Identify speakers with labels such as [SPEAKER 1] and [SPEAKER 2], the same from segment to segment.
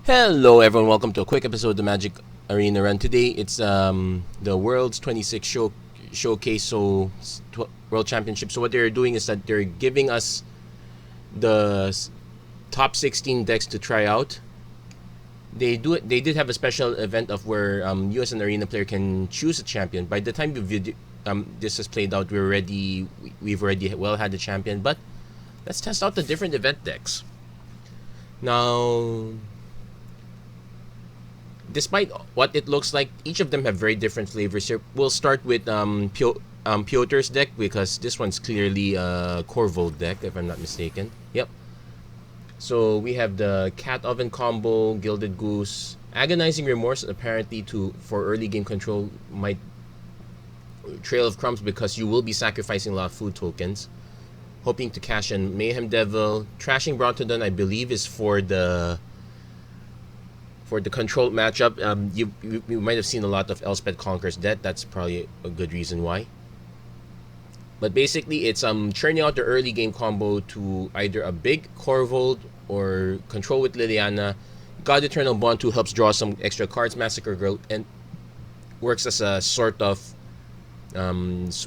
[SPEAKER 1] Hello everyone, welcome to a quick episode of the Magic Arena Run. Today it's the World's 26 showcase, World Championship. So what they're doing is that they're giving us the top 16 decks to try out. They did have a special event of where you as an arena player can choose a champion. By the time this has played out, we've already well had the champion, but let's test out the different event decks. Now, despite what it looks like, each of them have very different flavors here. We'll start with Piotr's deck, because this one's clearly a Corvold deck, if I'm not mistaken. Yep. So we have the Cat Oven combo, Gilded Goose, Agonizing Remorse, apparently for early game control, might Trail of Crumbs, because you will be sacrificing a lot of food tokens. Hoping to cash in Mayhem Devil. Trashing Brontodon, I believe, is for the controlled matchup. You might have seen a lot of Elspeth Conquers Death. That's probably a good reason why. But basically, it's churning out the early game combo to either a big Corvold or Control with Liliana. God Eternal Bond 2 helps draw some extra cards. Massacre Girl and works as a sort of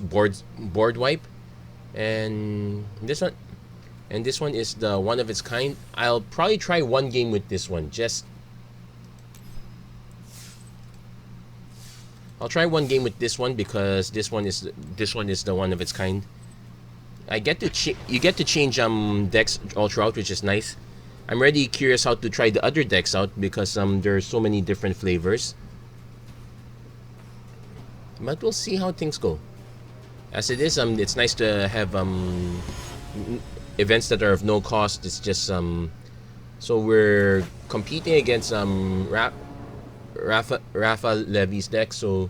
[SPEAKER 1] board wipe. And this one is the one of its kind. I'll probably try one game with this one. I'll try one game with this one because this one is the one of its kind. You get to change decks all throughout, which is nice. I'm already curious how to try the other decks out because there are so many different flavors. But we'll see how things go. As it is, it's nice to have events that are of no cost. It's just so we're competing against Rafa Levy's deck, so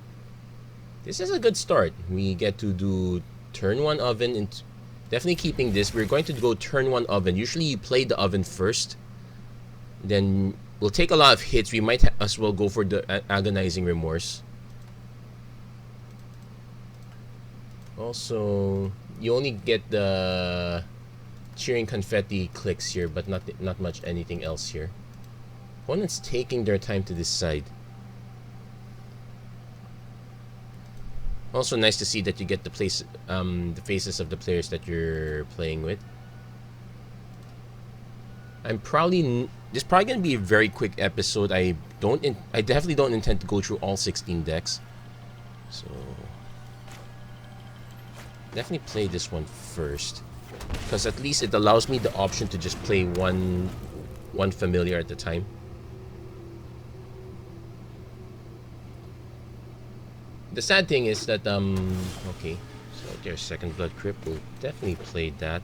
[SPEAKER 1] this is a good start. We get to do turn 1 Oven, and definitely keeping this. We're going to go turn 1 Oven. Usually you play the Oven first, then we'll take a lot of hits. We might as well go for the Agonizing Remorse. Also, you only get the Cheering Confetti clicks here, but not much anything else here. Opponent's taking their time to decide. Also nice to see that you get the faces of the players that you're playing with. This is probably gonna be a very quick episode. I definitely don't intend to go through all 16 decks. So definitely play this one first, because at least it allows me the option to just play one familiar at a time. The sad thing is that okay, so there's Second Blood Crypt. We'll definitely play that.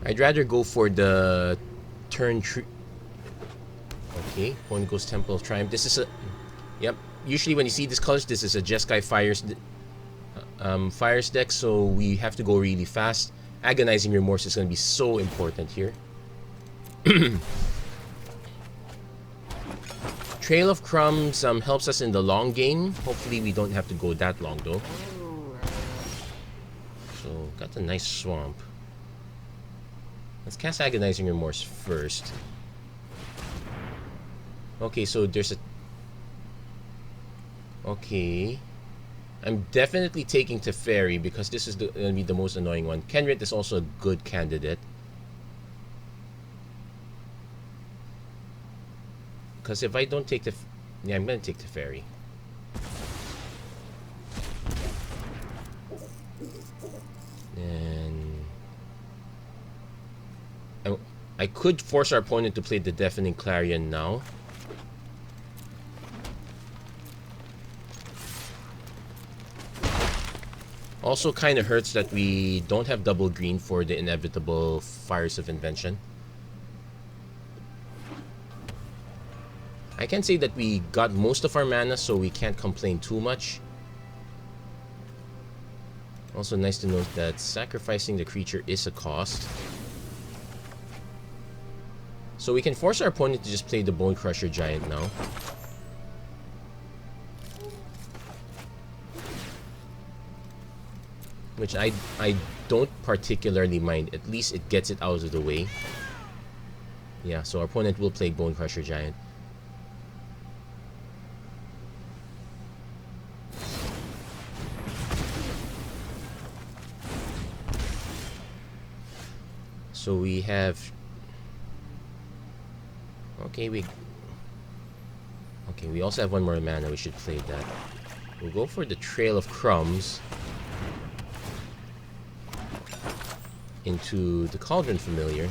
[SPEAKER 1] I'd rather go for the turn tree. Okay, Opponent goes Temple of Triumph. This is a yep. Usually when you see these colors, this is a Jeskai Fires deck, so we have to go really fast. Agonizing Remorse is going to be so important here. Trail of Crumbs helps us in the long game. Hopefully we don't have to go that long though. So got a nice swamp. Let's cast Agonizing Remorse first. Okay, so there's a... Okay. I'm definitely taking Teferi because this is going to be the most annoying one. Kenrit is also a good candidate. Because if I don't take yeah, I'm going to take Teferi. And I could force our opponent to play the Deafening Clarion now. Also kind of hurts that we don't have double green for the inevitable Fires of Invention. I can say that we got most of our mana, so we can't complain too much. Also nice to note that sacrificing the creature is a cost. So we can force our opponent to just play the Bone Crusher Giant now. which I don't particularly mind. At least it gets it out of the way. Yeah, so our opponent will play Bone Crusher Giant. So we have... Okay, we also have one more mana. We should play that. We'll go for the Trail of Crumbs into the Cauldron Familiar.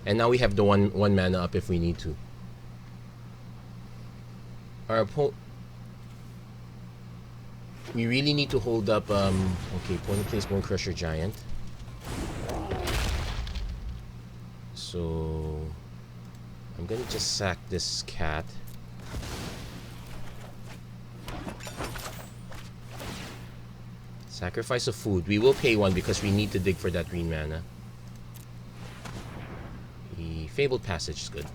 [SPEAKER 1] And now we have the one mana up if we need to. Our opponent... We really need to hold up... okay, opponent plays Bone Crusher Giant. So... I'm gonna just sack this cat. Sacrifice of food. We will pay one because we need to dig for that green mana. The Fabled Passage is good.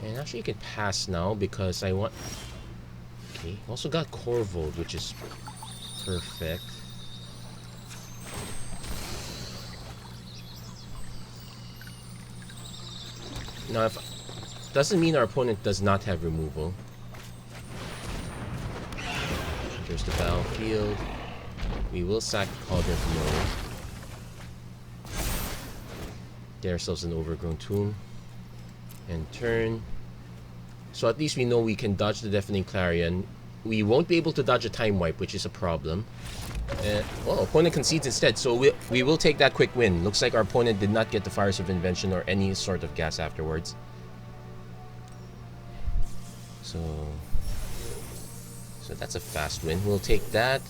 [SPEAKER 1] And actually you can pass now because I want... Okay, also got Corvold, which is perfect. Now, if doesn't mean our opponent does not have removal. There's the battlefield. We will sack Cauldron Familiar. Get ourselves an Overgrown Tomb. And turn. So at least we know we can dodge the Deafening Clarion. We won't be able to dodge a Time Wipe, which is a problem. Well, opponent concedes instead, so we will take that quick win. Looks like our opponent did not get the Fires of Invention or any sort of gas afterwards. So that's a fast win. We'll take that,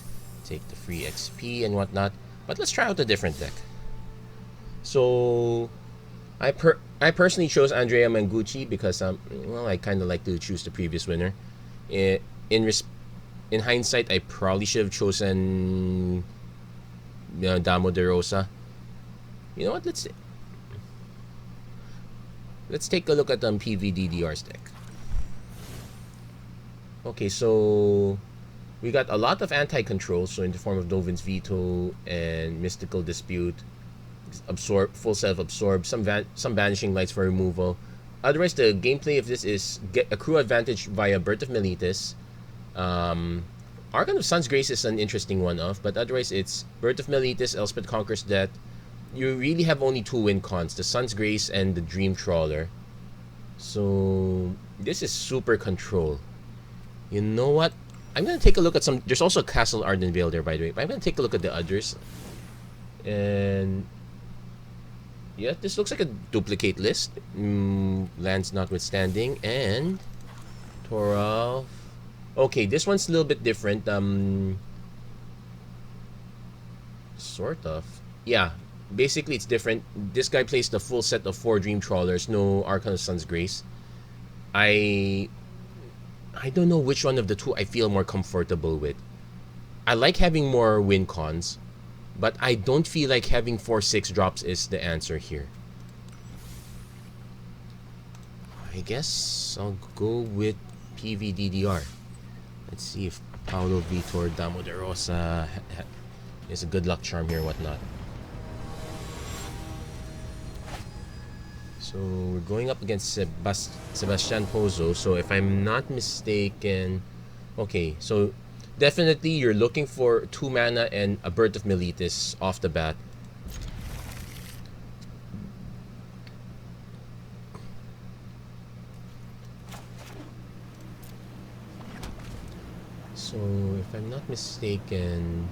[SPEAKER 1] take the free XP and whatnot. But let's try out a different deck. So I personally chose Andrea Mangucci because well, I kind of like to choose the previous winner. In hindsight, I probably should have chosen Damo de Rosa. You know what? Let's take a look at PVDDR's deck. Okay, so we got a lot of anti-control, so in the form of Dovin's Veto and Mystical Dispute, Absorb, Full Self-Absorb, some Vanishing Lights for removal. Otherwise, the gameplay of this is accrue advantage via Birth of Meletis. Archon of Sun's Grace is an interesting one-off, but otherwise it's Birth of Meletis, Elspeth Conquers Death. You really have only two win cons, the Sun's Grace and the Dream Trawler. So this is super control. You know what? I'm gonna take a look at some... There's also Castle Ardenvale there, by the way. But I'm gonna take a look at the others. And... yeah, this looks like a duplicate list. Lands notwithstanding. And... Toralf. Okay, this one's a little bit different. Sort of. Yeah, basically it's different. This guy plays the full set of 4 Dream Trawlers. No Archon of Sun's Grace. I don't know which one of the two I feel more comfortable with. I like having more win cons, but I don't feel like having 4/6 drops is the answer here. I guess I'll go with PVDDR. Let's see if Paulo Vitor Damo de Rosa is a good luck charm here or whatnot. So we're going up against Sebastian Pozo. So if I'm not mistaken... Okay, so definitely you're looking for 2 mana and a Birth of Meletis off the bat. So if I'm not mistaken...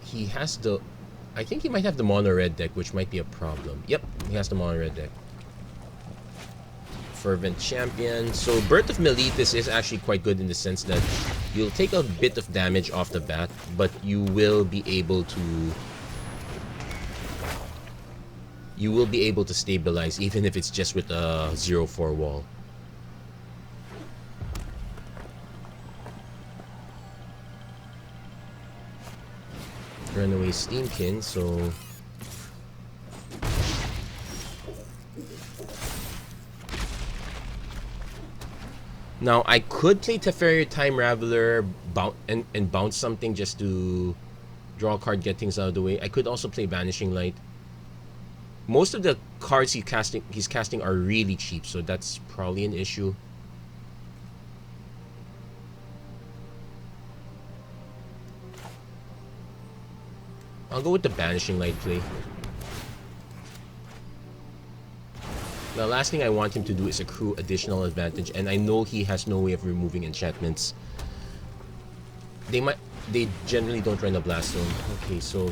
[SPEAKER 1] He has the... I think he might have the mono red deck, which might be a problem. Yep, he has the mono red deck. Fervent Champion. So Birth of Meletis is actually quite good in the sense that you'll take a bit of damage off the bat, but you will be able to stabilize even if it's just with a 0/4 wall. Runaway Steamkin, so Now, I could play Teferi Time Raveler and bounce something just to draw a card, get things out of the way. I could also play Vanishing Light. Most of the cards he's casting are really cheap, so that's probably an issue. I'll go with the Banishing Light play. The last thing I want him to do is accrue additional advantage, and I know he has no way of removing enchantments. They generally don't run a Blast Zone. Okay, so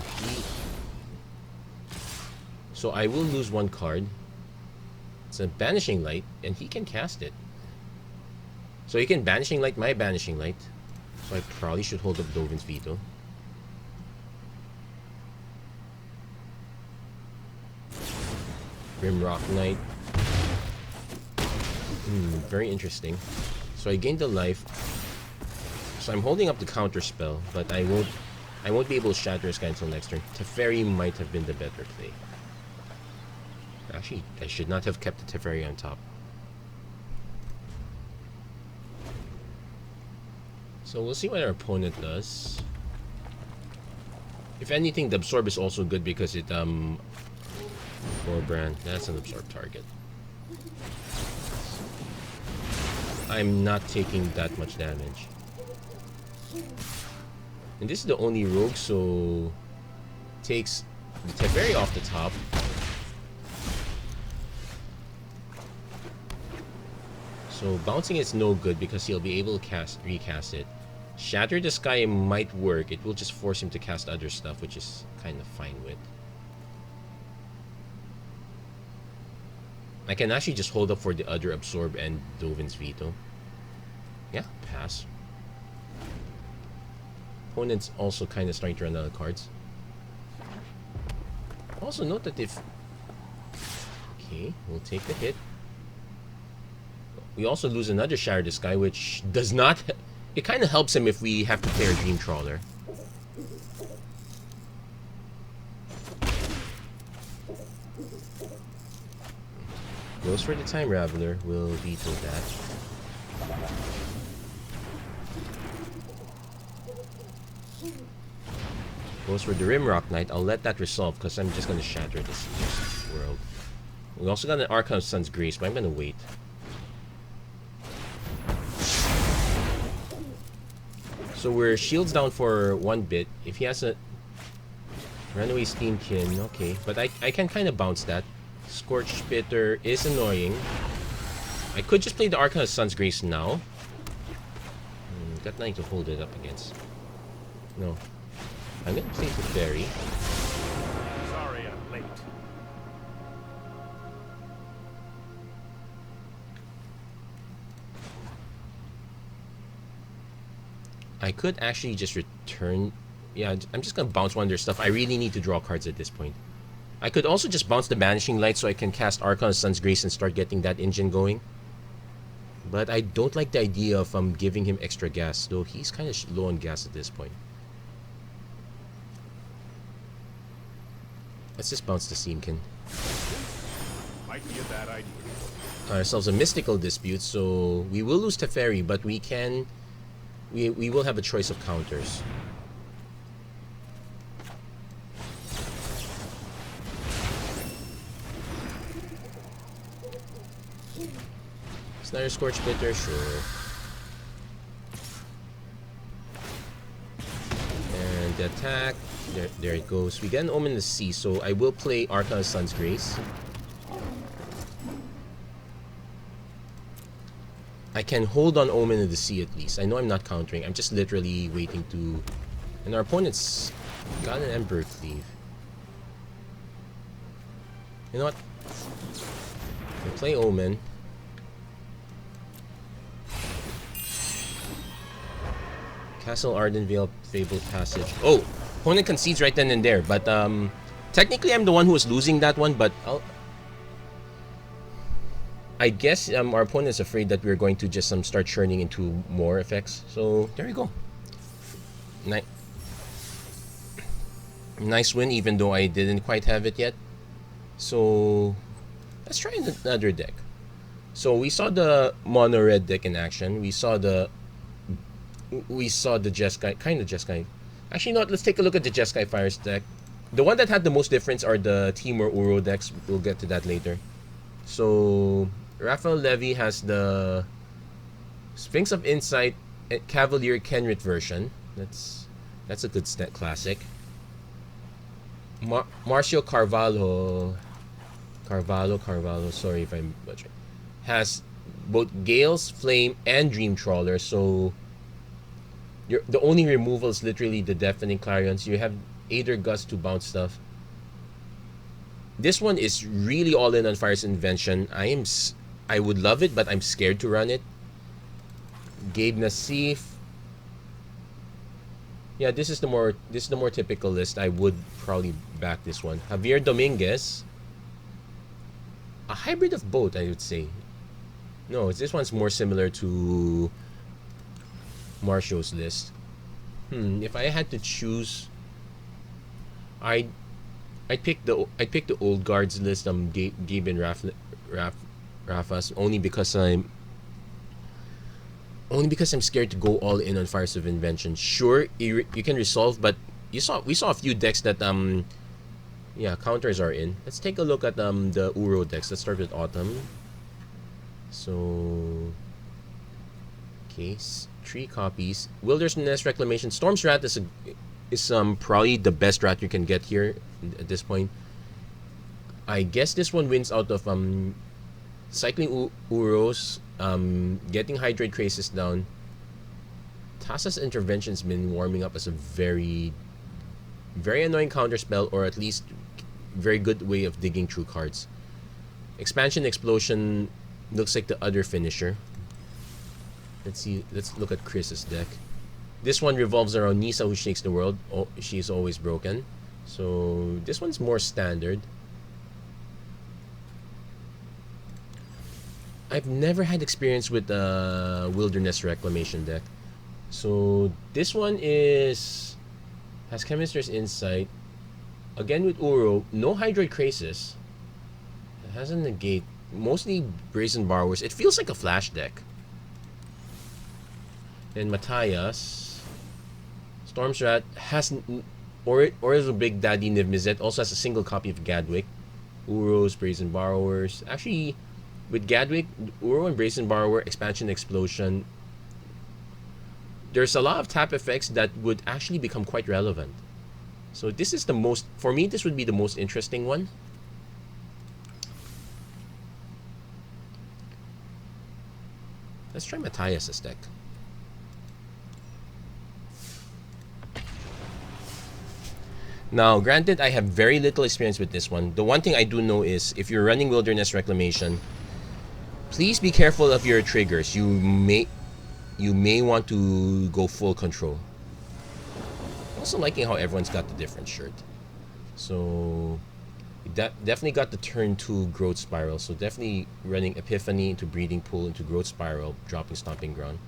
[SPEAKER 1] I will lose one card. It's a Banishing Light, and he can cast it. So he can Banishing Light my Banishing Light. So I probably should hold up Dovin's Veto. Rimrock Knight. Very interesting. So I gained a life. So I'm holding up the counter spell, but I won't be able to shatter this guy until next turn. Teferi might have been the better play. Actually, I should not have kept the Teferi on top. So we'll see what our opponent does. If anything, the Absorb is also good because it Brand, that's an Absorb target. I'm not taking that much damage. And this is the only rogue, so takes the Teferi off the top. So bouncing is no good because he'll be able to recast it. Shatter the Sky might work. It will just force him to cast other stuff, which is kind of fine with. I can actually just hold up for the other Absorb and Dovin's Veto. Yeah, pass. Opponent's also kind of starting to run out of cards. Also note that if... Okay, we'll take the hit. We also lose another Shatter the Sky, which does not... It kind of helps him if we have to play our Dream Trawler. Goes for the Time Raveler. We'll veto that. Goes for the Rimrock Knight. I'll let that resolve because I'm just going to shatter this world. We also got an Archon of Sun's Grace, but I'm going to wait. So we're shields down for one bit. If he has a Runaway Steamkin, okay. But I can kind of bounce that. Scorch Spitter is annoying. I could just play the Archon of Sun's Grace now. Got nothing to hold it up against. No. I'm gonna play the Fairy.
[SPEAKER 2] Sorry I'm late.
[SPEAKER 1] I could actually just return... Yeah, I'm just gonna bounce one of their stuff. I really need to draw cards at this point. I could also just bounce the Banishing Light so I can cast Archon of Sun's Grace and start getting that engine going. But I don't like the idea of giving him extra gas, though he's kind of low on gas at this point. Let's just bounce the Steamkin.
[SPEAKER 2] Might be a bad idea.
[SPEAKER 1] Ourselves a Mystical Dispute, so we will lose Teferi, but we will have a choice of counters. Another Scorch Spitter, sure. And the attack, there it goes. We get an Omen of the Sea, so I will play Archon of Sun's Grace. I can hold on Omen of the Sea at least. I know I'm not countering. I'm just literally waiting to... And our opponent's got an Emperor Cleave. You know what? We'll play Omen. Castle Ardenvale, Fabled Passage. Oh! Opponent concedes right then and there. But, technically I'm the one who was losing that one, but I guess our opponent is afraid that we're going to just start churning into more effects. So, there we go. Nice win, even though I didn't quite have it yet. So, let's try another deck. So we saw the mono red deck in action. We saw the Jeskai, kind of Jeskai. Actually, not. Let's take a look at the Jeskai Fires deck. The one that had the most difference are the Timur Uro decks. We'll get to that later. So Raphael Levy has the Sphinx of Insight Cavalier Kenrit version. That's a good classic. Marcio Carvalho. Sorry if I'm butchering. Has both Gale's Flame and Dream Trawler. So the only removal is literally the Deafening Clarions. You have Aether Gust to bounce stuff. This one is really all in on Fire's Invention. I would love it, but I'm scared to run it. Gabe Nassif. Yeah, this is the more typical list. I would probably back this one. Javier Dominguez. A hybrid of both, I would say. No, this one's more similar to Marcio's list. If I had to choose, I'd pick the old guards list. Gabe and Rafa's only because I'm scared to go all in on Fires of Invention. Sure, you can resolve, but we saw a few decks that counters are in. Let's take a look at the Uro decks. Let's start with Autumn. So, okay, 3 copies. Wilderness Reclamation. Storm's Rat is probably the best rat you can get here at this point. I guess this one wins out of cycling Uros, getting Hydrate Crazes down. Tassa's Intervention's been warming up as a very, very annoying counterspell, or at least very good way of digging through cards. Expansion Explosion looks like the other finisher. Let's look at Chris's deck. This one revolves around Nisa, who shakes the world. Oh, she's always broken. So this one's more standard. I've never had experience with the Wilderness Reclamation deck. So this one has Chemist's Insight. Again with Uro, no Hydroid Crazes. It has a negate. Mostly Brazen Borrowers. It feels like a flash deck. Then Matthias. Storm's Rat has Ori's Big Daddy Niv Mizzet also has a single copy of Gadwick. Uro's Brazen Borrowers. Actually, with Gadwick, Uro and Brazen Borrower, Expansion Explosion, there's a lot of tap effects that would actually become quite relevant. So this is for me, this would be the most interesting one. Let's try Matthias' deck. Now, granted, I have very little experience with this one. The one thing I do know is, if you're running Wilderness Reclamation, please be careful of your triggers. You may want to go full control. Also liking how everyone's got the different shirt. So definitely got the turn 2 Growth Spiral. So definitely running Epiphany into Breeding Pool into Growth Spiral, dropping Stomping Ground.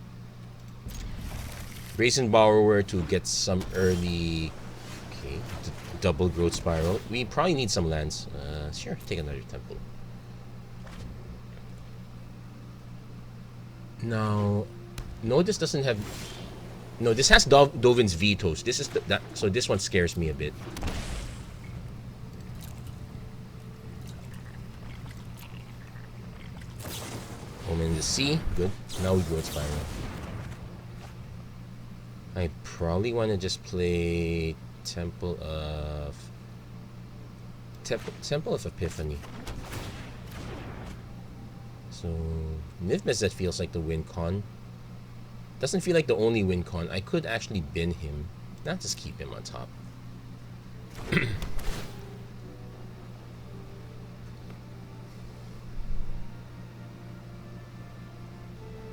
[SPEAKER 1] Brazen Borrower to get some early double Growth Spiral. We probably need some lands. Sure, take another Temple. Now, no, this doesn't have. No, this has Dovin's Vetoes. This is so this one scares me a bit. Omen in the Sea, good. Now we Growth Spiral. I probably want to just play Temple of Epiphany. So Niv Mizzet feels like the win con. Doesn't feel like the only win con. I could actually bin him, not just keep him on top.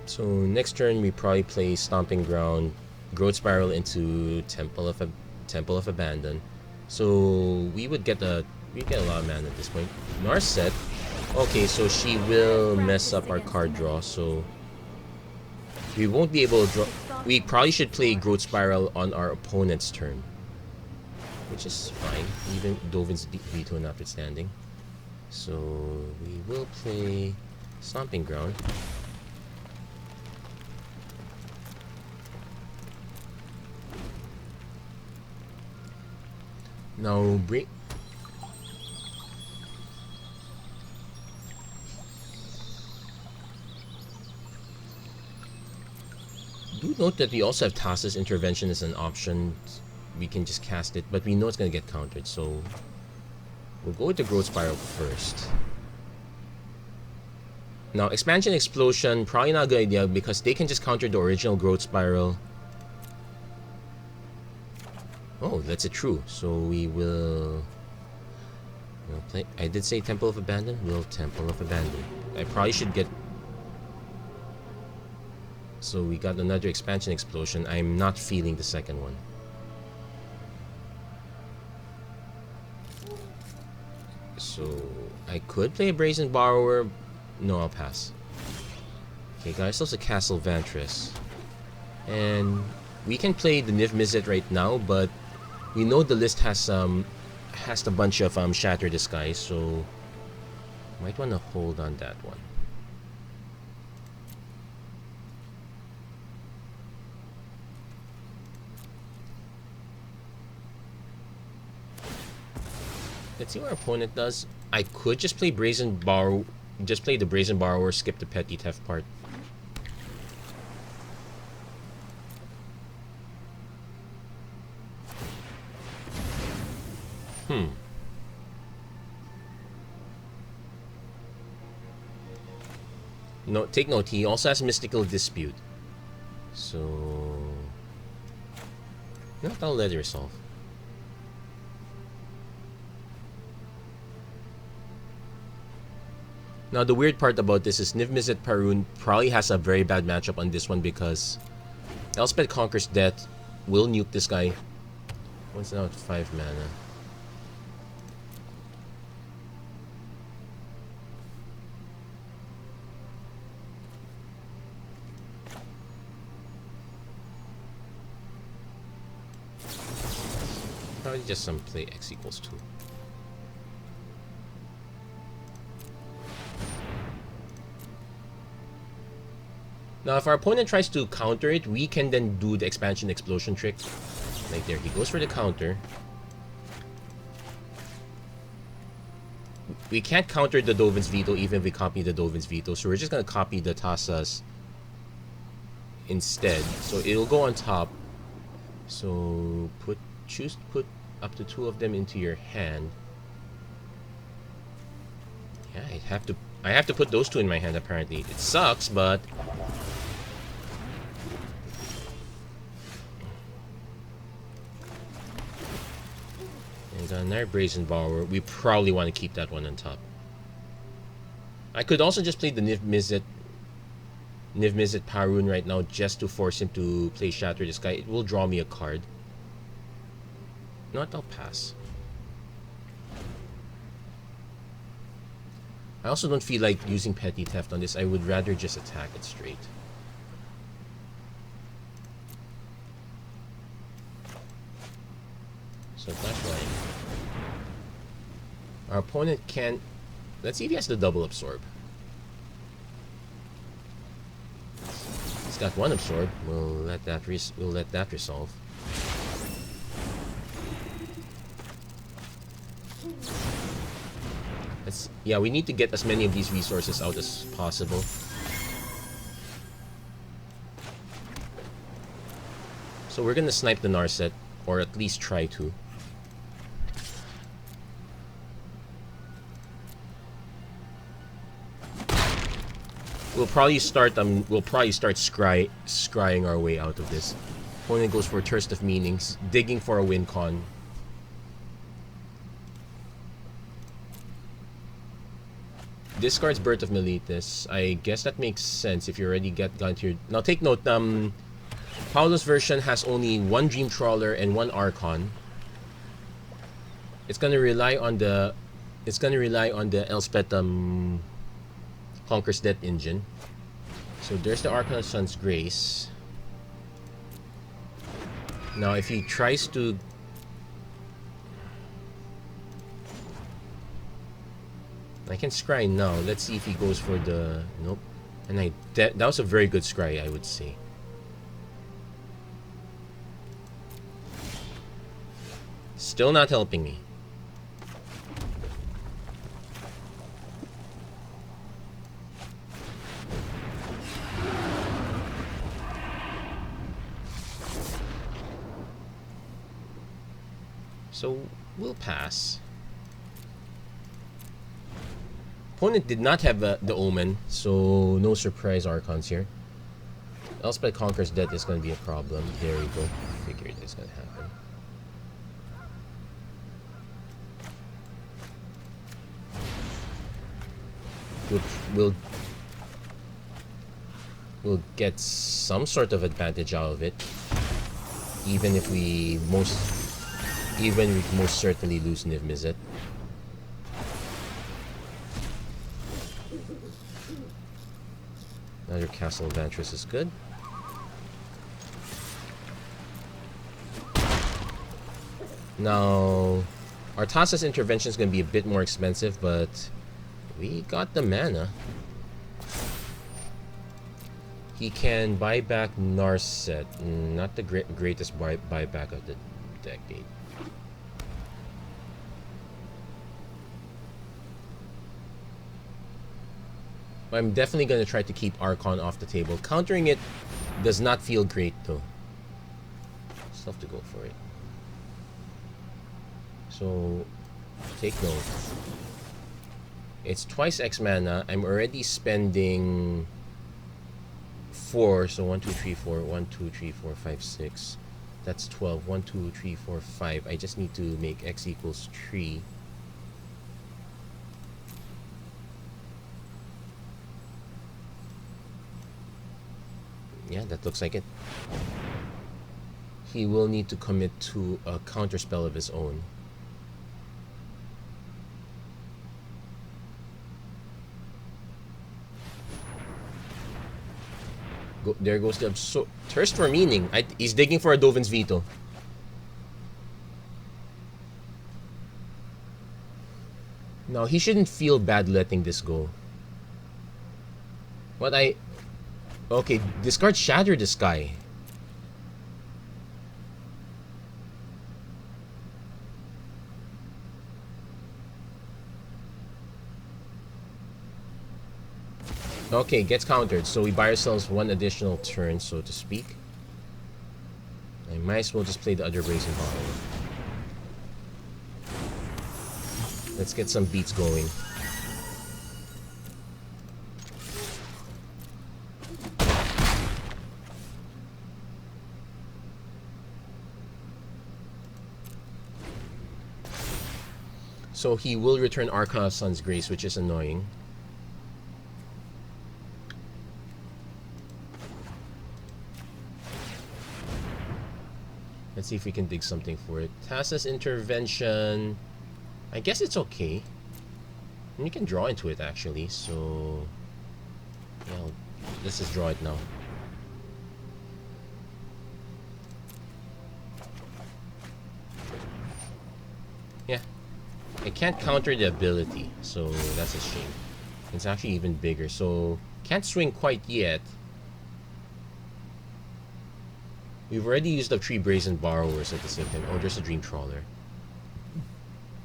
[SPEAKER 1] So next turn we probably play Stomping Ground, Growth Spiral into Temple of Abandon. So we get a lot of mana at this point. Narset. Okay, so she will mess up our card draw, so we won't be able to draw. We probably should play Growth Spiral on our opponent's turn, which is fine, even Dovin's veto notwithstanding. So we will play Stomping Ground. Now bring. Do note that we also have Tassa's Intervention as an option. We can just cast it, but we know it's going to get countered, so we'll go with the Growth Spiral first. Now, Expansion Explosion, probably not a good idea because they can just counter the original Growth Spiral. Oh, that's a true. So we'll play. I did say Temple of Abandon. We'll Temple of Abandon. I probably should get. So we got another Expansion Explosion. I'm not feeling the second one. So I could play a Brazen Borrower. No, I'll pass. Okay, guys, also Castle Vantress. And we can play the Niv Mizzet right now, but we know the list has a bunch of Shatter Disguise, so might want to hold on that one. Let's see what our opponent does. I could just play Brazen Borrow, just play the Brazen Borrower, skip the Petty Theft part. No, take note, he also has Mystical Dispute. So no, I'll let it resolve. Now the weird part about this is Niv Mizzet Parun probably has a very bad matchup on this one because Elspeth Conquers Death will nuke this guy. Once now at 5 mana. Probably just some play X equals 2. Now, if our opponent tries to counter it, we can then do the Expansion Explosion trick. Like there, he goes for the counter. We can't counter the Dovin's Veto even if we copy the Dovin's Veto, so we're just going to copy the Tassa's instead. So it'll go on top. So put up to 2 of them into your hand. Yeah, I have to put those 2 in my hand apparently. It sucks, but and another Brazen Borrower. We probably want to keep that one on top. I could also just play the Niv Mizzet Parun right now just to force him to play Shatter this guy. It will draw me a card. Not, I'll pass. I also don't feel like using Petty Theft on this. I would rather just attack it straight. So Flashlight. Our opponent can. Let's see if he has the double absorb. He's got 1 absorb. We'll let that resolve. Yeah, we need to get as many of these resources out as possible. So we're gonna snipe the Narset, or at least try to. We'll probably start scrying our way out of this. Opponent goes for Thirst of Meanings, digging for a win con. Discards Birth of Meletis. I guess that makes sense if you already gone to your. Now take note, Paolo's version has only 1 Dream Trawler and 1 Archon. It's gonna rely on the Elspeth Conquers Death engine. So there's the Archon of Sun's Grace. Now if he tries to I can scry now. Let's see if he goes for the... Nope. And that was a very good scry, I would say. Still not helping me. So, we'll pass. Opponent did not have the Omen, so no surprise Archons here. Elspeth Conqueror's Death is going to be a problem. There we go. Figured it's going to happen. We'll get some sort of advantage out of it, even if we most certainly lose Niv Mizzet. Another Castle Evantress is good. Now, Artasa's intervention is going to be a bit more expensive, but we got the mana. He can buy back Narset. Not the greatest buyback of the decade. I'm definitely going to try to keep Archon off the table. Countering it does not feel great, though. Still have to go for it. So, take note. It's twice X mana. I'm already spending 4. So 1, 2, 3, 4. 1, 2, 3, 4, 5, 6. That's 12. 1, 2, 3, 4, 5. I just need to make X equals 3. Yeah, that looks like it. He will need to commit to a counter spell of his own. There goes the Thirst for Meaning. He's digging for a Dovin's Veto. No, he shouldn't feel bad letting this go. Okay, discard Shatter the Sky. Okay, gets countered, so we buy ourselves one additional turn, so to speak. I might as well just play the other Brazen Bottle. Let's get some beats going. So he will return Arca Sun's Grace, which is annoying. Let's see if we can dig something for it. Tassa's Intervention. I guess it's okay. And you can draw into it actually, so yeah, let's just draw it now. Yeah. I can't counter the ability, so that's a shame. It's actually even bigger, so can't swing quite yet. We've already used up 3 Brazen Borrowers at the same time. Oh, there's a Dream Trawler.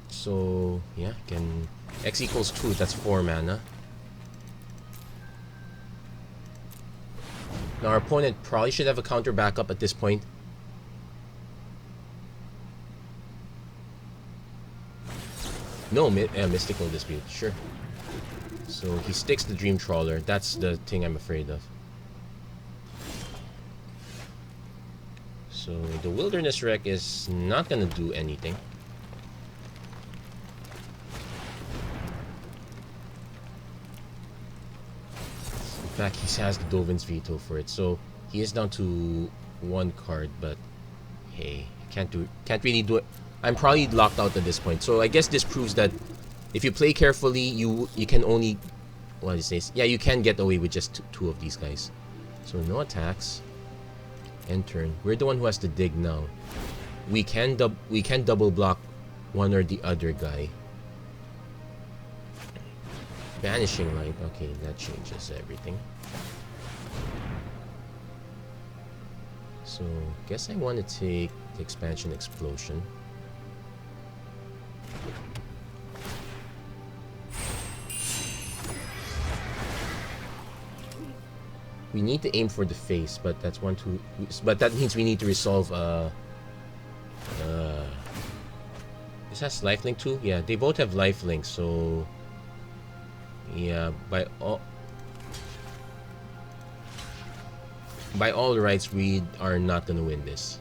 [SPEAKER 1] So, yeah, can... X equals 2, that's 4 mana. Now our opponent probably should have a counter backup at this point. No, Mystical Dispute, sure. So he sticks the Dream Trawler. That's the thing I'm afraid of. So the Wilderness Wreck is not gonna do anything. In fact, he has the Dovin's Veto for it, so he is down to 1 card. But hey, can't really do it. I'm probably locked out at this point. So I guess this proves that if you play carefully, you can only, what it says, yeah, you can get away with just two of these guys. So no attacks. End turn. We're the one who has to dig now. We can double block one or the other guy. Vanishing Light. Okay, that changes everything. So, guess I want to take the Expansion Explosion. We need to aim for the face, but that's one, two. But that means we need to resolve. This has lifelink too. Yeah, they both have lifelink. So, yeah, by all rights, we are not gonna win this.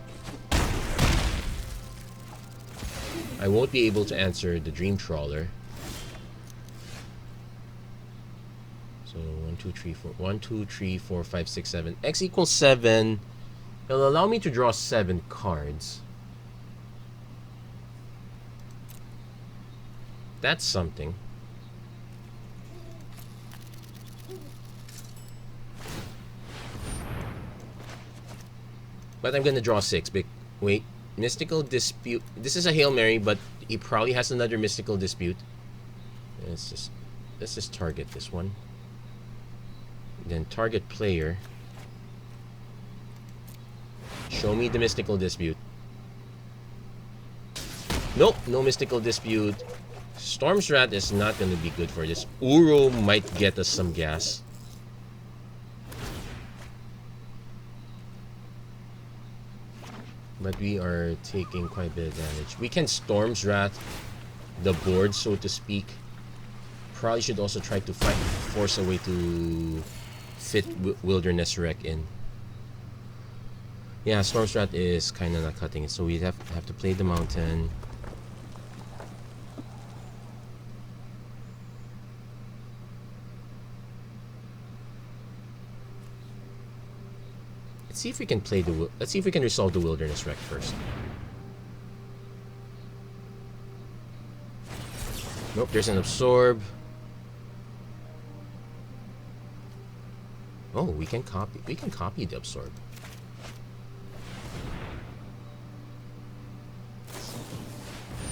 [SPEAKER 1] I won't be able to answer the Dream Trawler. So 1, 2, 3, 4. 1, 2, 3, 4, 5, 6, 7. X equals 7. It'll allow me to draw 7 cards. That's something. But I'm gonna draw 6. Wait, Mystical Dispute. This is a Hail Mary, but he probably has another Mystical Dispute. Let's just target this one. Then target player. Show me the Mystical Dispute. Nope, no Mystical Dispute. Storm's Wrath is not going to be good for this. Uro might get us some gas. But we are taking quite a bit of damage. We can Storm's Wrath the board, so to speak. Probably should also try to force a way to fit Wilderness Wreck in. Yeah, Storm's Wrath is kind of not cutting it, so we have to play the mountain. Let's see if we can play the. Let's see if we can resolve the Wilderness Wreck first. Nope, there's an Absorb. Oh, we can copy. We can copy the Absorb.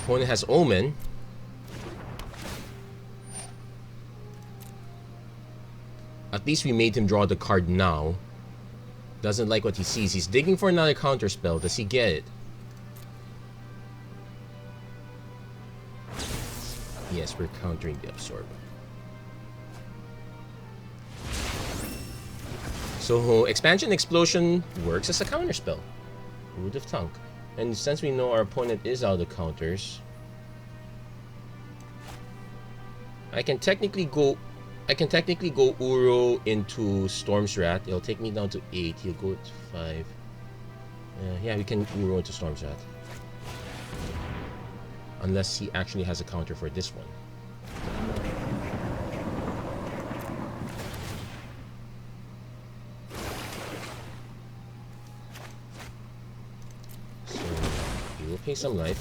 [SPEAKER 1] Opponent has Omen. At least we made him draw the card now. Doesn't like what he sees. He's digging for another counter spell. Does he get it? Yes, we're countering the Absorb. So, Expansion Explosion works as a counter spell. Root of Tunk. And since we know our opponent is out of counters, I can technically go Uro into Storm's Wrath. It'll take me down to 8. He'll go to 5. Yeah, we can Uro into Storm's Wrath. Unless he actually has a counter for this one. So, he will pay some life.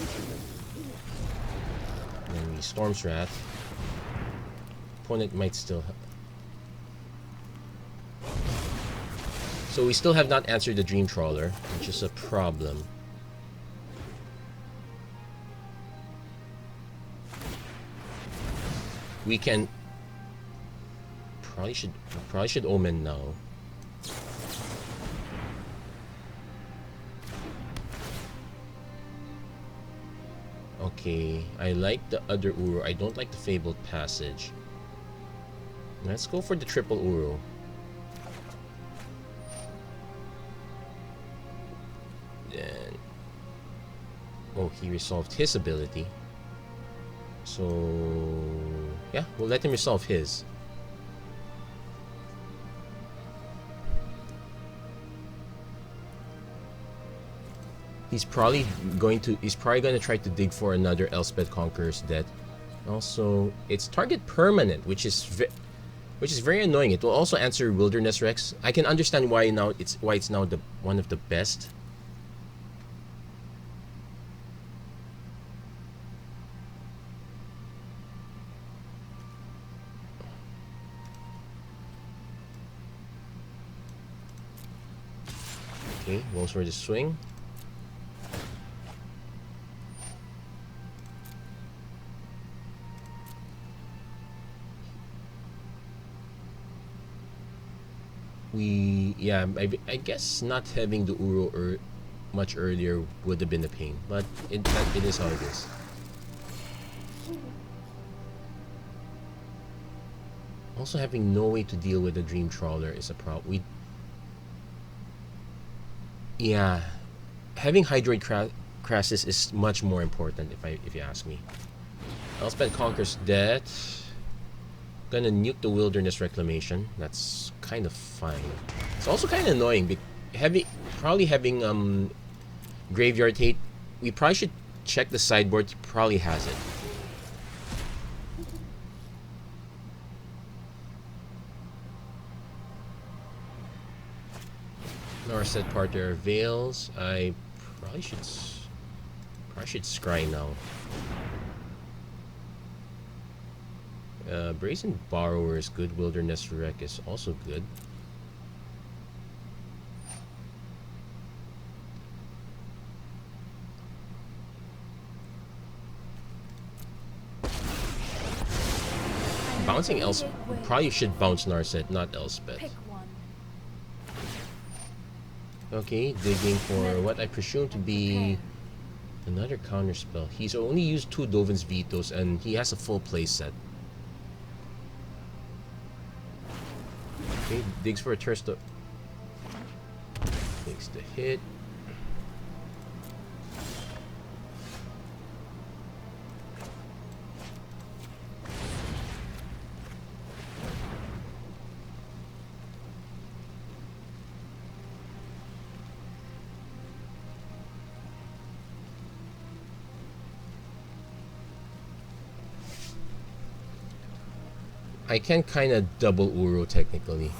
[SPEAKER 1] And then we Storm's Wrath. Opponent might still so we still have not answered the Dream Trawler, which is a problem. We can probably should Omen now. Okay, I like the other Uro. I don't like the Fabled Passage. Let's go for the triple Uro. Then, oh, he resolved his ability. So, yeah, we'll let him resolve his. He's probably going to try to dig for another Elspeth Conqueror's Death. Also, it's target permanent, which is very annoying. It will also answer Wilderness Rex. I can understand why it's now the one of the best. Okay, rolls for the swing. I guess not having the Uro much earlier would have been a pain, but it is how it is. Also, having no way to deal with the Dream Trawler is a problem. Yeah, having Hydroid Crassus is much more important if you ask me. Elspeth conquers death. Gonna nuke the Wilderness Reclamation. That's kind of fine. It's also kind of annoying. Probably having Graveyard Hate. We probably should check the sideboard. Probably has it. Narset Parter Veils. I probably should scry now. Brazen Borrower is good. Wilderness Wreck is also good. Bouncing probably should bounce Narset, not Elspeth. Okay, digging for what I presume to be another counter spell. He's only used 2 Dovin's Vetoes and he has a full play set. Okay, digs for a Thirst. Takes the hit. I can kind of double Uro technically.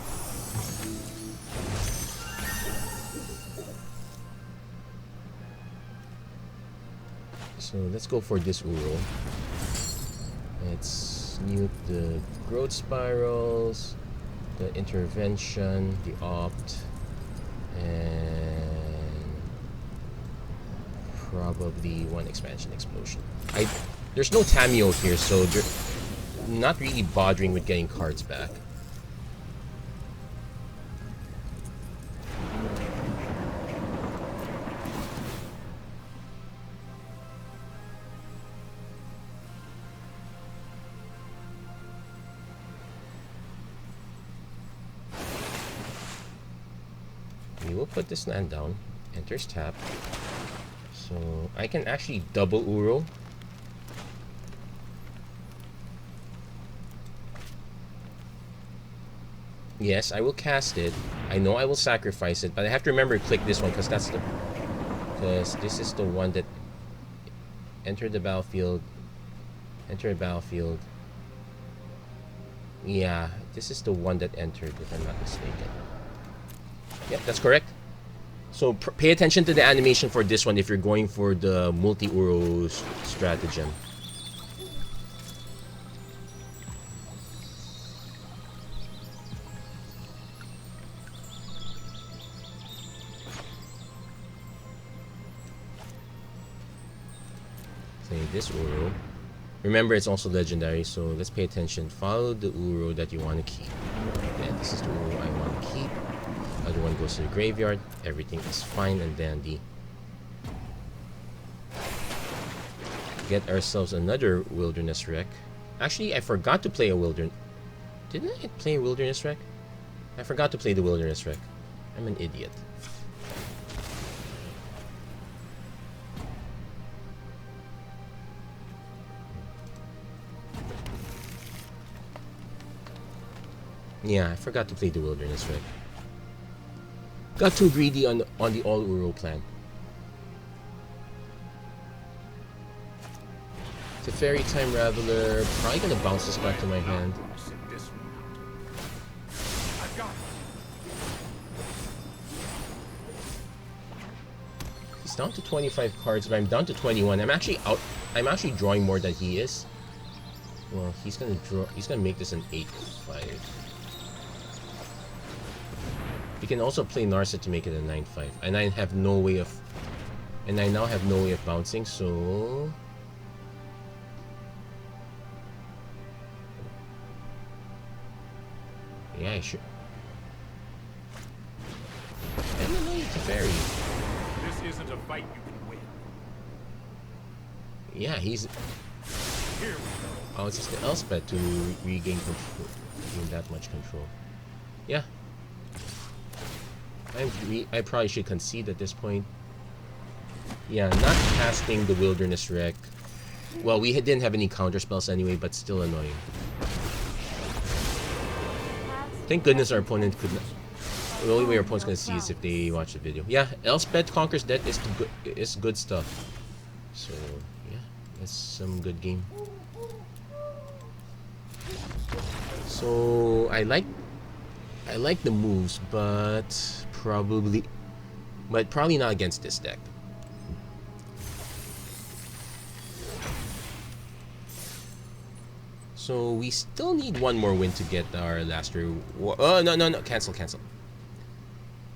[SPEAKER 1] So let's go for this Uro. Let's nuke the Growth Spirals, the Intervention, the Opt, and probably 1 Expansion Explosion. There's no Tameo here, so not really bothering with getting cards back. We will put this land down. Enters tap. So I can actually double Uro. Yes, I will cast it. I know I will sacrifice it, but I have to remember to click this one because this is the one that enter the battlefield. Enter the battlefield. Yeah, this is the one that entered, if I'm not mistaken. Yep, that's correct. So pay attention to the animation for this one if you're going for the multi-Uro stratagem. This Uro. Remember, it's also legendary, so let's pay attention. Follow the Uro that you want to keep. And this is the Uro I want to keep. Other one goes to the graveyard. Everything is fine and dandy. Get ourselves another Wilderness Wreck. Actually, I forgot to play a Wilderness. Didn't I play a Wilderness Wreck? I forgot to play the Wilderness Wreck. I'm an idiot. Yeah, I forgot to play the Wilderness Wreck. Got too greedy on the all Uro plan. The Fairy Time Raveler, probably gonna bounce this back to my hand. He's down to 25 cards, but I'm down to 21. I'm actually drawing more than he is. Well, he's gonna make this an 8-5. We can also play Narset to make it a 9-5, and I have no way of, and I now have no way of bouncing. So yeah, I should. fairy.
[SPEAKER 2] This isn't a fight you can win.
[SPEAKER 1] Yeah, he's...
[SPEAKER 2] Here we go.
[SPEAKER 1] Oh, it's just the Elspeth to regain control. Gain that much control. Yeah. I probably should concede at this point. Yeah, not casting the Wilderness Wreck. Well, we didn't have any counter spells anyway, but still annoying. Thank goodness our opponent could not... The only way our opponent's gonna see is if they watch the video. Yeah, Elspeth conquers death is good stuff. So, yeah, that's some good game. So, I like the moves, but probably not against this deck. So we still need one more win to get our last reward. Oh, no, cancel.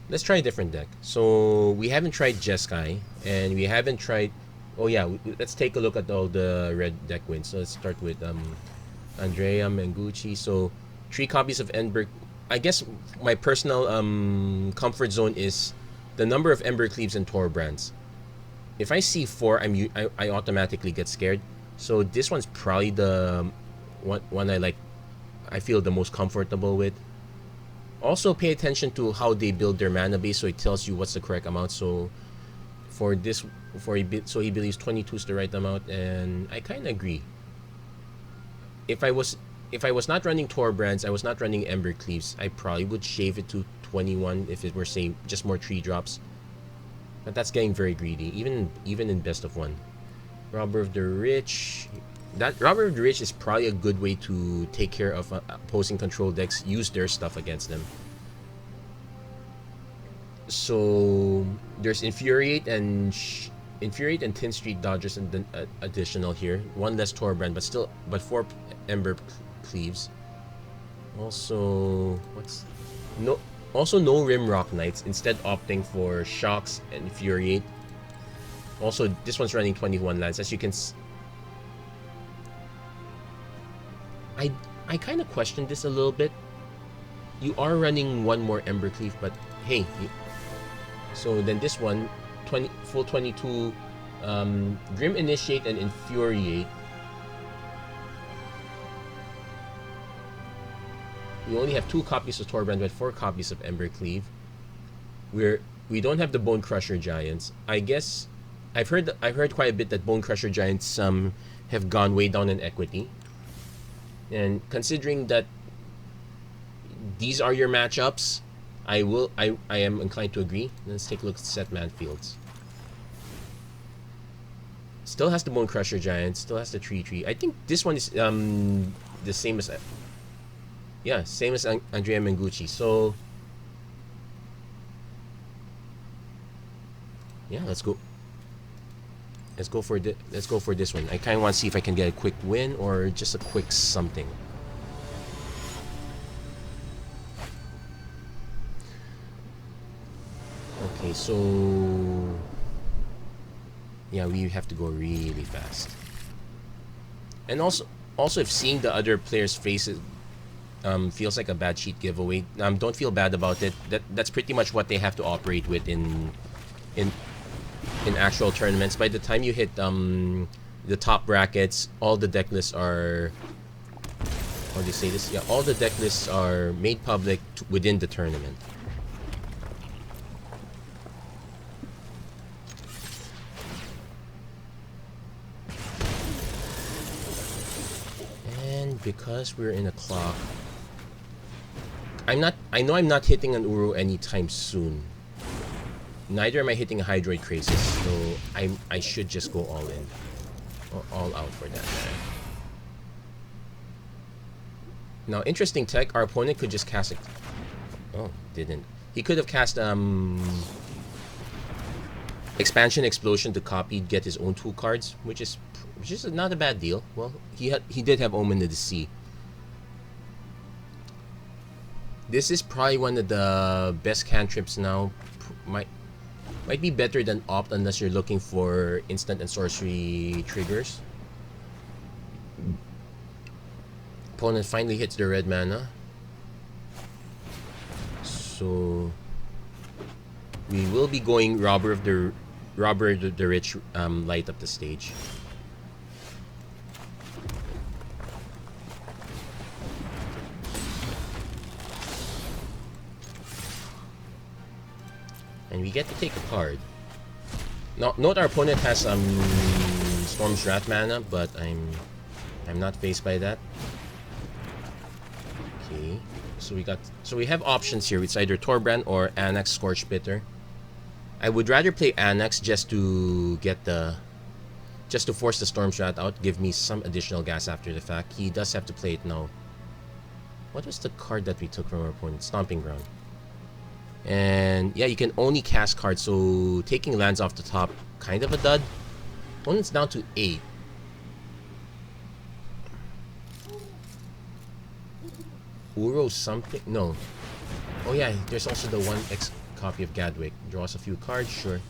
[SPEAKER 1] Let's try a different deck. So we haven't tried Jeskai, and we haven't tried... Oh yeah, let's take a look at all the red deck wins. So let's start with Andrea Mengucci. So 3 copies of Ember. I guess my personal comfort zone is the number of Ember Cleaves and Torbrands. If I see 4, I automatically get scared. So this one's probably the one I feel the most comfortable with. Also pay attention to how they build their mana base, so it tells you what's the correct amount. So for this, he believes 22 is the right amount, and I kind of agree. If I was not running Torbrands, I was not running Ember Cleaves, I probably would shave it to 21 if it were, say, just more 3 drops. But that's getting very greedy, even in best of 1. Robber of the Rich. That Robber of the Rich is probably a good way to take care of opposing control decks, use their stuff against them. So there's Infuriate and Tin Street Dodgers and additional here. 1 less Torbrand, but 4 Ember Cleaves. Also, no Rimrock Knights, instead opting for Shocks and Infuriate. Also, this one's running 21 lands. As you can I kind of questioned this a little bit. You are running 1 more Ember Cleave, but hey, so then this one, full 22, Grim Initiate and Infuriate. We only have 2 copies of Torbrand, but 4 copies of Ember Cleave. We don't have the Bone Crusher Giants. I guess I've heard quite a bit that Bone Crusher Giants have gone way down in equity. And considering that these are your matchups, I am inclined to agree. Let's take a look at set Manfields. Still has the Bone Crusher Giant, still has the Tree. I think this one is the same as same as Andrea Mengucci. So yeah, let's go for this one. I kind of want to see if I can get a quick win or just a quick something. Okay, so yeah, we have to go really fast. And also if seeing the other players' faces feels like a bad cheat giveaway, don't feel bad about it. That's pretty much what they have to operate with in actual tournaments. By the time you hit the top brackets, all the deck lists are, how do you say this? Yeah, all the deck lists are made public within the tournament. And because we're in a clock, I know I'm not hitting an Uru anytime soon. Neither am I hitting a Hydroid Crisis, so I should just go all in. Or all out for that matter. Now, interesting tech, our opponent could just cast it. Oh, didn't. He could have cast Expansion Explosion to copy, get his own 2 cards, which is not a bad deal. Well, he did have Omen of the Sea. This is probably one of the best cantrips now. Might be better than Opt unless you're looking for instant and sorcery triggers. Opponent finally hits the red mana. So We will be going Robber of the Rich, light up the stage. And we get to take a card. Now, note our opponent has Storm's Wrath mana, but I'm not faced by that. Okay, so we have options here. It's either Torbrand or Annex Scorch Bitter. I would rather play Annex just to force the Storm's Wrath out, give me some additional gas after the fact. He does have to play it now. What was the card that we took from our opponent? Stomping Ground. And yeah, you can only cast cards, so taking lands off the top, kind of a dud. Opponent's down to 8. Uro something? No. Oh yeah, there's also the 1x copy of Gadwick. Draws a few cards, sure.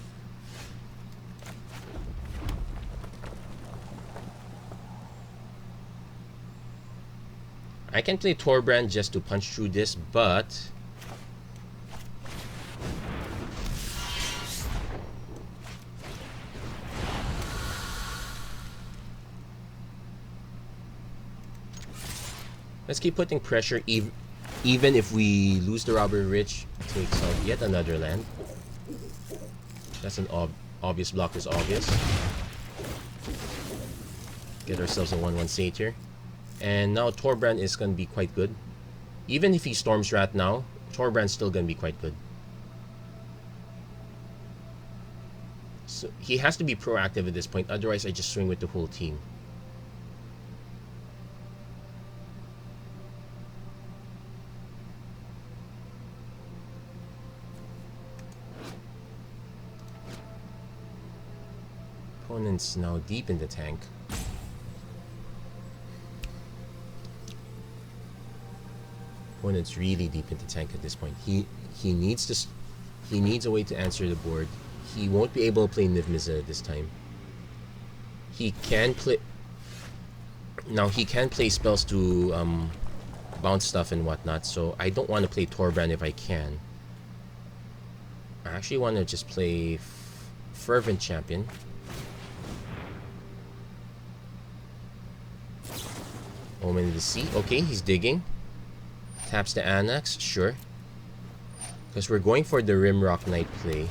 [SPEAKER 1] I can play Torbrand just to punch through this, but let's keep putting pressure, even if we lose the Robber Rich. Takes out yet another land. That's an obvious block is obvious. Get ourselves a 1/1 Satyr. And now Torbrand is going to be quite good. Even if he Storms Wrath now, Torbrand's still going to be quite good. So he has to be proactive at this point, otherwise I just swing with the whole team. Opponent's now deep in the tank. Opponent's really deep in the tank at this point. He needs a way to answer the board. He won't be able to play Niv Mizzet this time. He can play spells to bounce stuff and whatnot, so I don't want to play Torbrand if I can. I actually want to just play Fervent Champion. Omen of the Sea. Okay, he's digging. Taps the Annex, sure. Because we're going for the Rimrock Knight play.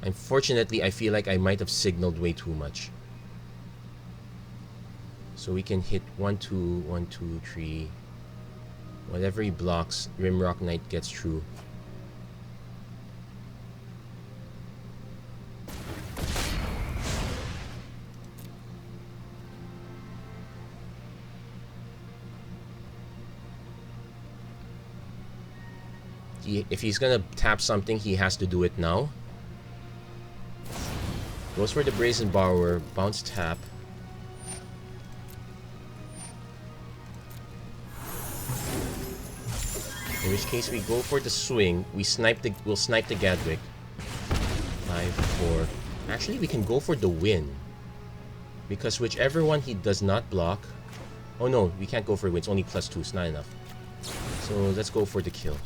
[SPEAKER 1] Unfortunately, I feel like I might have signaled way too much. So we can hit 1, 2, 1, 2, 3. Whatever he blocks, Rimrock Knight gets through. If he's gonna tap something, he has to do it now. Goes for the Brazen Borrower, bounce tap. In which case we go for the swing. We'll snipe the Gadwick. 5, 4. Actually, we can go for the win. Because whichever one he does not block. Oh no, we can't go for a win. It's only +2. It's not enough. So let's go for the kill.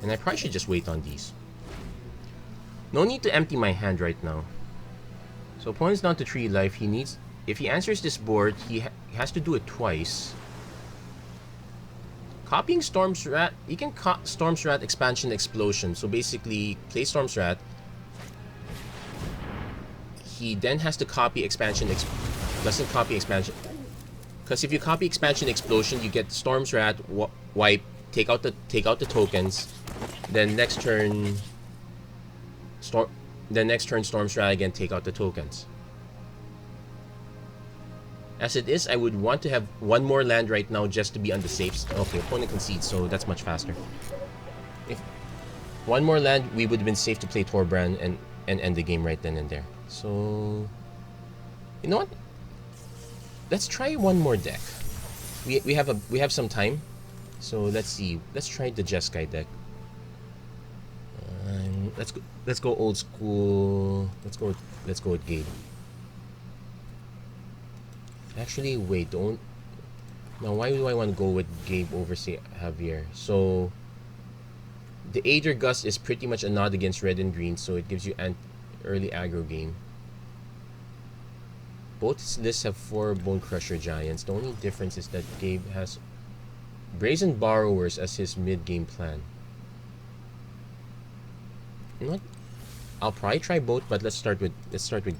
[SPEAKER 1] And I probably should just wait on these. No need to empty my hand right now. So opponent's down to 3 life. He needs... If he answers this board, he has to do it twice. Copying Storm's Wrath... He can Storm's Wrath Expansion Explosion. So basically, play Storm's Wrath. He then has to copy Expansion... Doesn't copy Expansion... Because if you copy Expansion Explosion, you get Storm's Wrath, wipe, take out the tokens. Then next turn, Storm's Wrath again, take out the tokens. As it is, I would want to have one more land right now just to be on the safe. Okay, opponent concedes, so that's much faster. If one more land, we would have been safe to play Torbrand and end the game right then and there. So, you know what? Let's try one more deck. We have some time, so let's see. Let's try the Jeskai deck. Let's go old school. Let's go with Gabe. Actually, wait, don't. Now, why do I want to go with Gabe over, say, Javier? So, the Aether Gust is pretty much a nod against red and green, so it gives you an early aggro game. Both lists have 4 Bone Crusher Giants. The only difference is that Gabe has Brazen Borrowers as his mid-game plan. You know what? I'll probably try both, but let's start with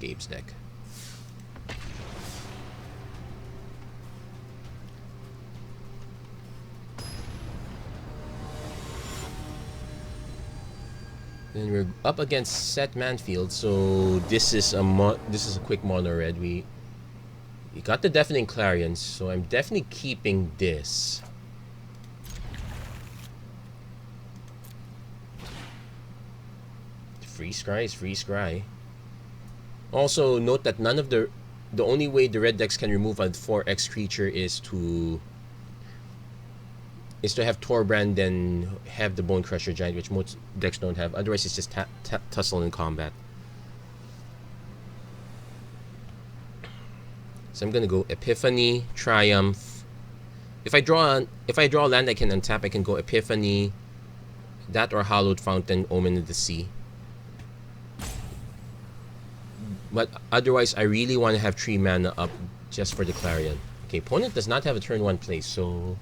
[SPEAKER 1] Gabe's deck. Then we're up against Seth Manfield, so this is a quick mono red. We got the Deafening Clarions, so I'm definitely keeping this. Free Scry is Free Scry. Also note that none of the only way the red decks can remove a 4x creature is to have Torbrand, then have the Bone Crusher Giant, which most decks don't have. Otherwise, it's just tussle in combat. So I'm gonna go Epiphany, Triumph. If I draw a land I can untap, I can go Epiphany, that or Hallowed Fountain, Omen of the Sea. But otherwise, I really want to have 3 mana up just for the Clarion. Okay, opponent does not have a turn 1 play, so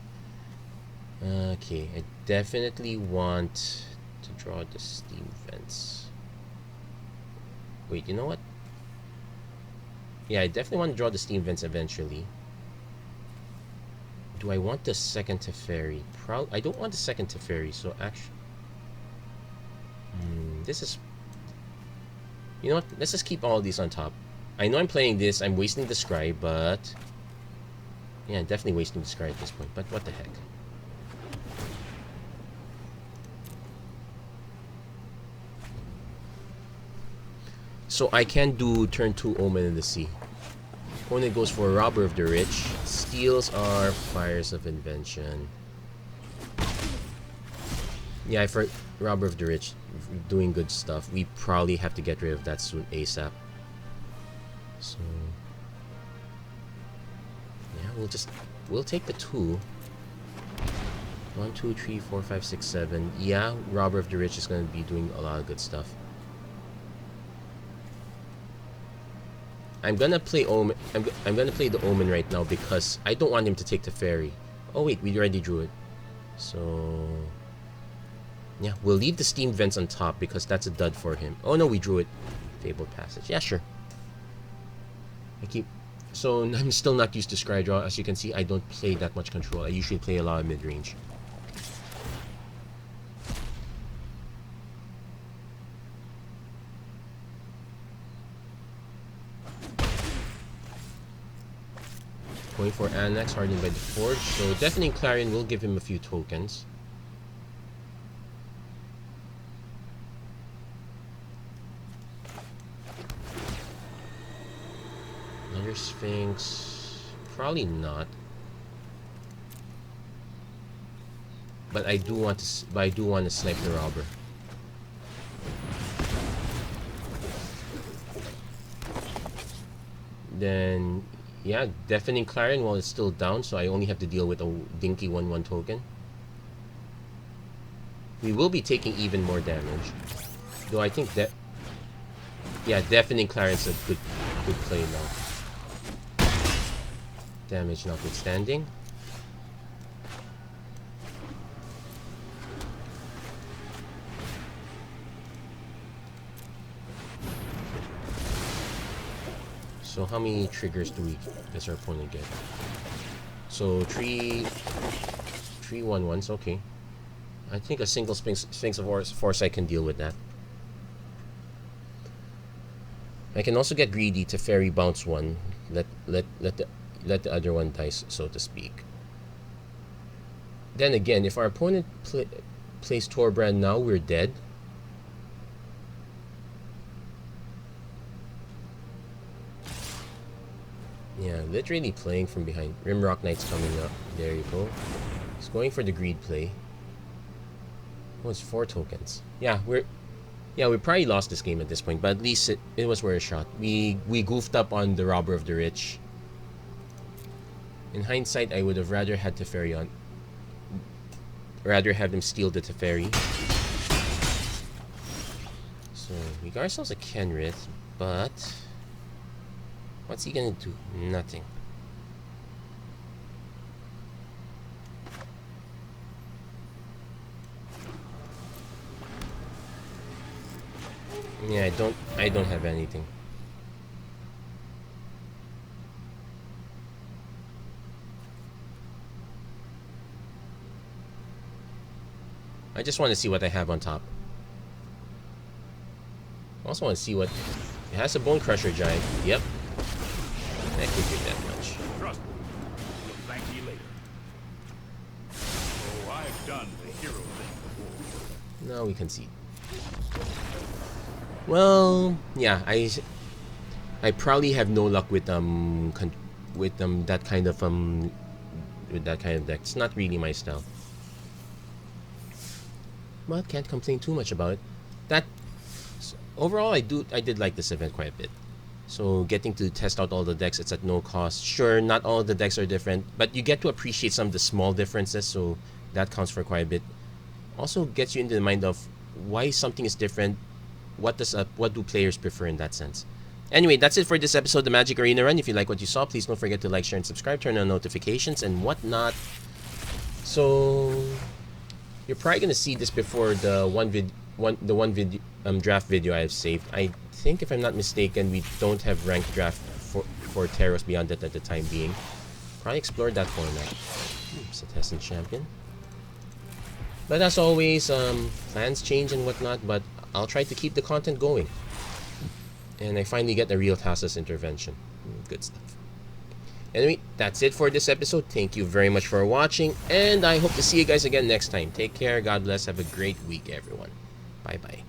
[SPEAKER 1] okay, I definitely want to draw the Steam Vents. Wait, you know what? Yeah, I definitely want to draw the Steam Vents eventually. Do I want the second Teferi? I don't want the second Teferi, so actually... this is... You know what? Let's just keep all these on top. I know I'm playing this, I'm wasting the Scry, but... Yeah, definitely wasting the Scry at this point, but what the heck. So I can do turn 2 Omen in the Sea. Opponent goes for Robber of the Rich. Steals are Fires of Invention. Yeah, for Robber of the Rich, doing good stuff. We probably have to get rid of that soon ASAP. So yeah, we'll take the 2. 1, 2, 3, 4, 5, 6, 7. Yeah, Robber of the Rich is gonna be doing a lot of good stuff. I'm gonna play Omen. I'm gonna play the Omen right now because I don't want him to take the Fairy. Oh wait, we already drew it. So yeah, we'll leave the Steam Vents on top because that's a dud for him. Oh no, we drew it. Fabled Passage. Yeah, sure. So I'm still not used to Scry Draw. As you can see, I don't play that much control. I usually play a lot of mid-range. Going for Annex, Hardened by the Forge. So Deafening Clarion will give him a few tokens. Another Sphinx. Probably not. But I do want to snipe the Robber. Then yeah, Deafening Clarion while it's still down, so I only have to deal with a dinky 1/1 token. We will be taking even more damage. Though I think that... Yeah, Deafening Clarion's a good play now. Damage notwithstanding. So how many triggers does our opponent get? So three 1/1s, okay. I think a single Sphinx of Foresight can deal with that. I can also get greedy to Fairy bounce one. Let the other one die, so to speak. Then again, if our opponent plays Torbrand now, we're dead. Yeah, literally playing from behind. Rimrock Knight's coming up. There you go. He's going for the greed play. Oh, it's 4 tokens. Yeah, we probably lost this game at this point, but at least it was worth a shot. We goofed up on the Robber of the Rich. In hindsight, I would have rather had Teferi on. Rather have them steal the Teferi. So we got ourselves a Kenrith, but what's he gonna do? Nothing. Yeah, I don't have anything. I just want to see what I have on top. I also want to see what... It has a Bone Crusher Giant. Yep. I could do that much.
[SPEAKER 2] Trust me. We'll thank you later. Oh, I've done the hero thing before.
[SPEAKER 1] No, we concede. Well, yeah, I probably have no luck with that kind of deck. It's not really my style. But can't complain too much about it. Overall, I did like this event quite a bit. So getting to test out all the decks, it's at no cost. Sure, not all the decks are different, but you get to appreciate some of the small differences, so that counts for quite a bit. Also gets you into the mind of why something is different. What do players prefer in that sense? Anyway, that's it for this episode of the Magic Arena Run. If you like what you saw, please don't forget to like, share, and subscribe. Turn on notifications and whatnot. So you're probably gonna see this before the draft video I have saved. I think, if I'm not mistaken, we don't have ranked draft for Teros beyond that at the time being. Probably explore that format. Setessan Champion. But as always, plans change and whatnot, but I'll try to keep the content going. And I finally get the real Thassa's intervention. Good stuff. Anyway, that's it for this episode. Thank you very much for watching, and I hope to see you guys again next time. Take care, God bless, have a great week, everyone. Bye-bye.